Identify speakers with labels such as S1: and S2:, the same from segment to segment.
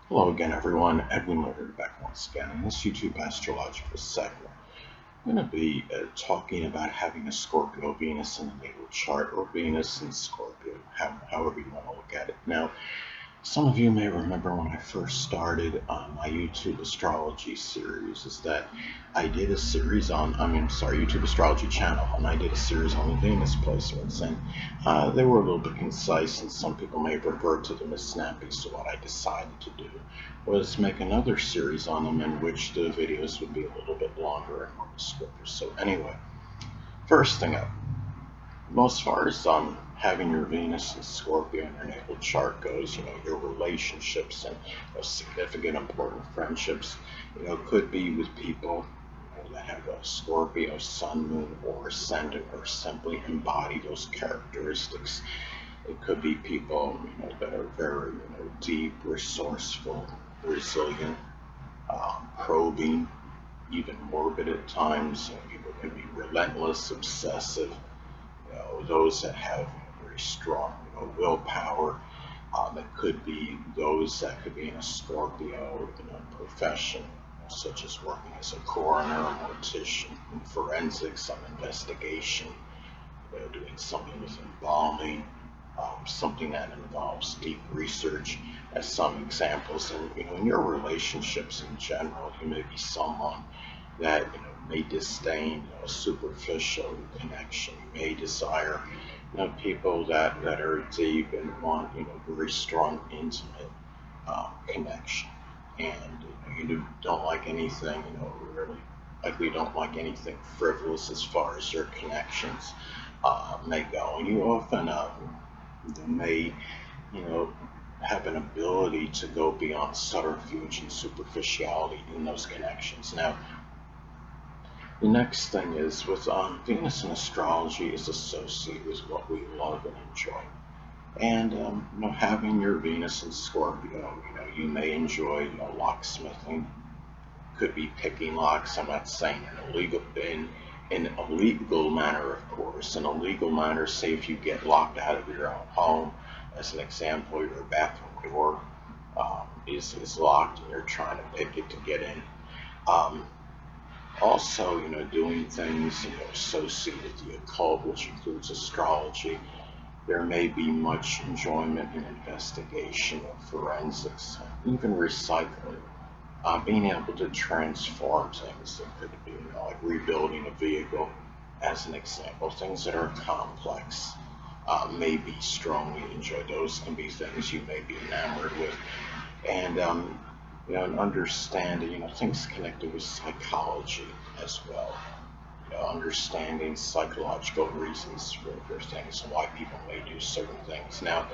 S1: Hello again, everyone. Edwin Learnard back once again in this YouTube astrological segment. I'm going to be talking about having a Scorpio Venus in the natal chart, or Venus in Scorpio, however you want to look at it. Now, some of you may remember when I first started my YouTube astrology series is that I did a series on, YouTube astrology channel, and I did a series on the Venus placements, and they were a little bit concise, and some people may have referred to them as snappy. So what I decided to do was make another series on them in which the videos would be a little bit longer and more descriptive. So anyway, first thing up, well, as far as having your Venus and Scorpio in your natal chart goes, your relationships and significant important friendships, could be with people that have a Scorpio sun, moon, or ascendant, or simply embody those characteristics. It could be people, that are very, deep, resourceful, resilient, probing, even morbid at times. People can be relentless, obsessive, those that have very strong willpower. It could be those that could be in a Scorpio in a profession such as working as a coroner, a mortician, in forensics, some investigation, doing something with embalming, something that involves deep research as some examples. And in your relationships in general, you may be someone that may disdain superficial connection. You may desire people that are deep and want very strong, intimate connection. And you don't like anything, really likely don't like anything frivolous as far as your connections may go. And you often may, you know, have an ability to go beyond subterfuge and superficiality in those connections. Now, the next thing is with Venus in astrology is associated with what we love and enjoy. And having your Venus in Scorpio, you may enjoy locksmithing. Could be picking locks. I'm not saying in a legal manner, of course. In a legal manner, say if you get locked out of your own home, as an example, your bathroom door is locked and you're trying to pick it to get in. Also, doing things associated with the occult, which includes astrology. There may be much enjoyment in investigation of forensics, even recycling, being able to transform things that could be, like rebuilding a vehicle, as an example. Things that are complex may be strongly enjoyed. Those can be things you may be enamored with, and and understanding, things connected with psychology as well. Understanding psychological reasons for things and why people may do certain things. Now,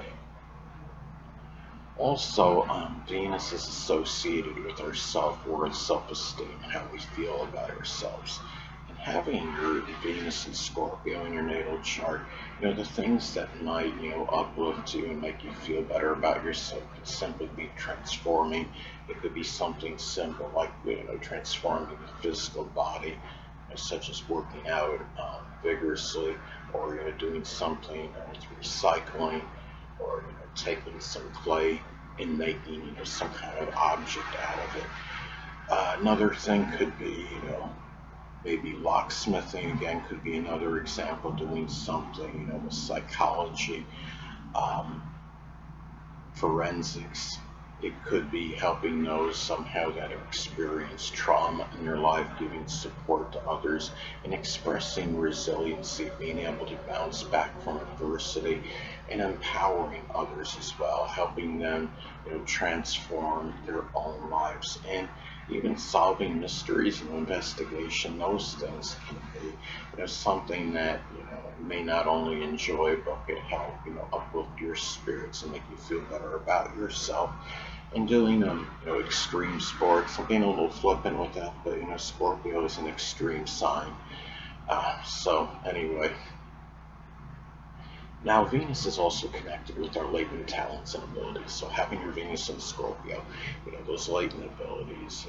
S1: also, Venus is associated with our self-worth, self-esteem, and how we feel about ourselves. And having your Venus and Scorpio in your natal chart, the things that might, uplift you and make you feel better about yourself could simply be transforming. It could be something simple like, transforming the physical body, such as working out vigorously, or doing something with recycling, or taking some clay and making some kind of object out of it. Another thing could be maybe locksmithing. Again, could be another example, doing something with psychology, um, forensics. It could be helping those somehow that have experienced trauma in their life, giving support to others, and expressing resiliency, being able to bounce back from adversity, and empowering others as well, helping them, transform their own lives, and even solving mysteries and investigation. Those things can be, something that may not only enjoy, but could help, uplift your spirits and make you feel better about yourself. And doing extreme sports. I'm being a little flippant with that, but Scorpio is an extreme sign. So anyway, now Venus is also connected with our latent talents and abilities. So having your Venus in Scorpio, those latent abilities,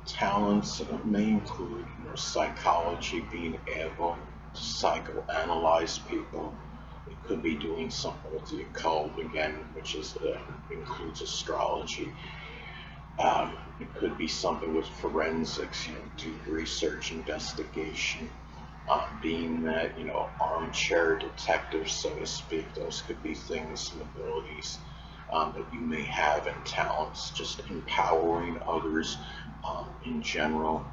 S1: talents, may include psychology, being able to psychoanalyze people. It could be doing something with the occult again, which is includes astrology. It could be something with forensics, do research, investigation, being that, armchair detective, so to speak. Those could be things and abilities that you may have and talents, just empowering others in general,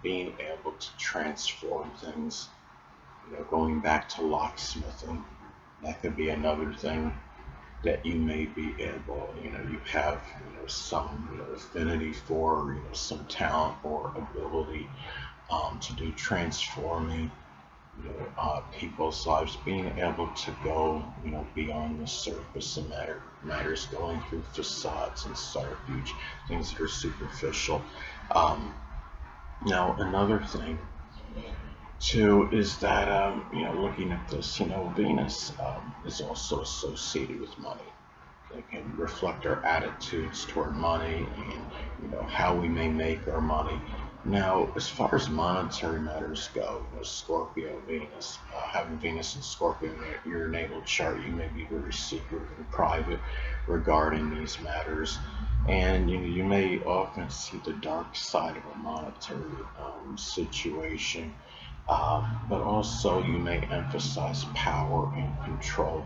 S1: being able to transform things, going back to locksmithing. That could be another thing that you may be able, you have, some, affinity for, some talent or ability to do transforming, people's lives, being able to go, beyond the surface and matters, going through facades and subterfuge, things that are superficial. Um, Now, another thing too is that, looking at this, Venus is also associated with money. They can reflect our attitudes toward money and, how we may make our money. Now, as far as monetary matters go, Scorpio Venus, having Venus and Scorpio in your natal chart, you may be very secretive and private regarding these matters, and you may often see the dark side of a monetary situation, but also you may emphasize power and control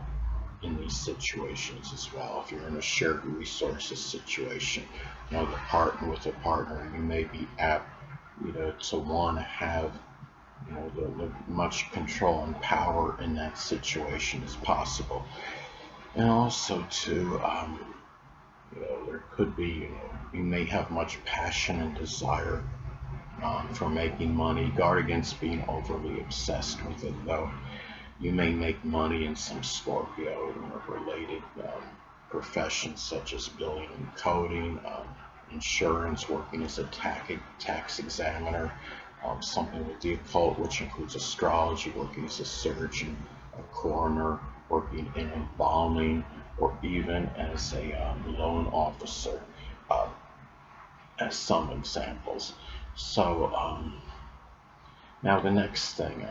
S1: in these situations as well. If you're in a shared resources situation, the partner with a partner, you may be apt, to want to have, the much control and power in that situation as possible. And also to, there could be, you may have much passion and desire for making money. Guard against being overly obsessed with it, though. You may make money in some Scorpio related professions such as billing and coding, insurance, working as a tax examiner, something with the occult, which includes astrology, working as a surgeon, a coroner, working in embalming, or even as a loan officer, uh, as some examples. So now the next thing.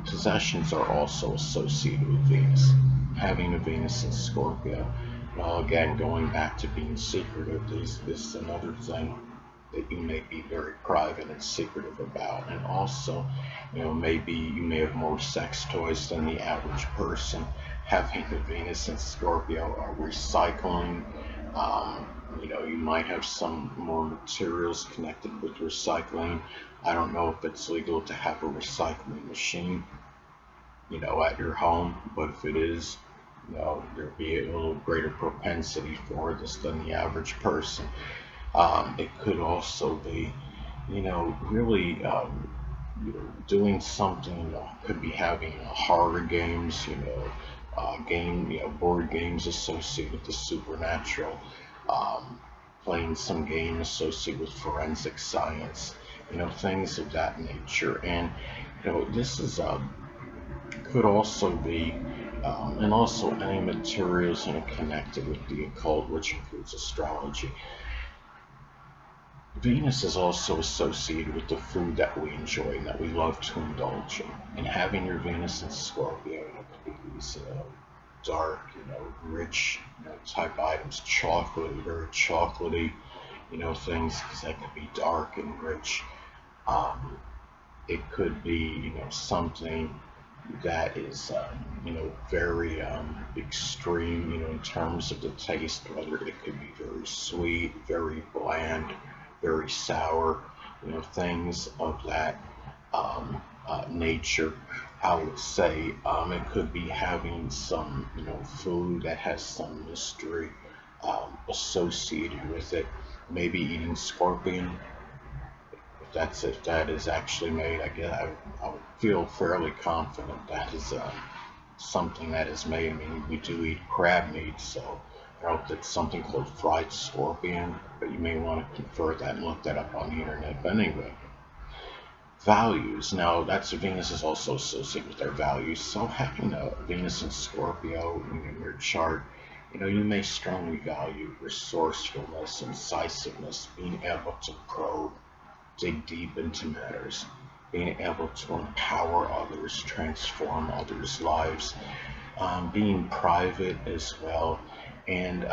S1: Possessions are also associated with Venus. Having a Venus in Scorpio, well, again, going back to being secretive, this is another thing that you may be very private and secretive about. And also, maybe you may have more sex toys than the average person. Having the Venus in Scorpio, or recycling, you might have some more materials connected with recycling. I don't know if it's legal to have a recycling machine, at your home, but if it is, there'd be a little greater propensity for this than the average person. It could also be, really, doing something, could be having horror games, board games associated with the supernatural, um, playing some game associated with forensic science, things of that nature. And, this is could also be, and also any materials, connected with the occult, which includes astrology. Venus is also associated with the food that we enjoy and that we love to indulge in. And having your Venus in Scorpio, could be these dark, rich, type items, chocolate, very chocolatey, things, because they could be dark and rich. Um, it could be, something that is, very extreme, in terms of the taste, whether it could be very sweet, very bland, very sour, things of that nature. I would say it could be having some, food that has some mystery associated with it. Maybe eating scorpion, if that is actually made. I guess I would feel fairly confident that is something that is made. I mean, we do eat crab meat, so I don't know if it's something called fried scorpion, but you may want to convert that and look that up on the internet. But anyway, values. Now, that's Venus is also associated with our values. So having a Venus in Scorpio in your chart, you may strongly value resourcefulness, incisiveness, being able to probe, dig deep into matters, being able to empower others, transform others' lives, being private as well, and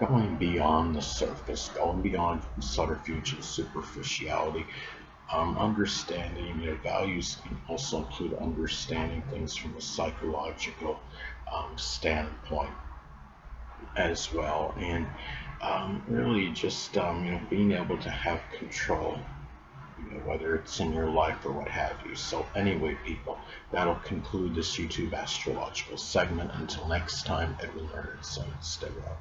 S1: going beyond the surface, going beyond subterfuge and superficiality. Understanding, values can also include understanding things from a psychological standpoint as well, and really just being able to have control, whether it's in your life or what have you. So anyway, people, that'll conclude this YouTube astrological segment. Until next time, Edwin Learnard saying stay well.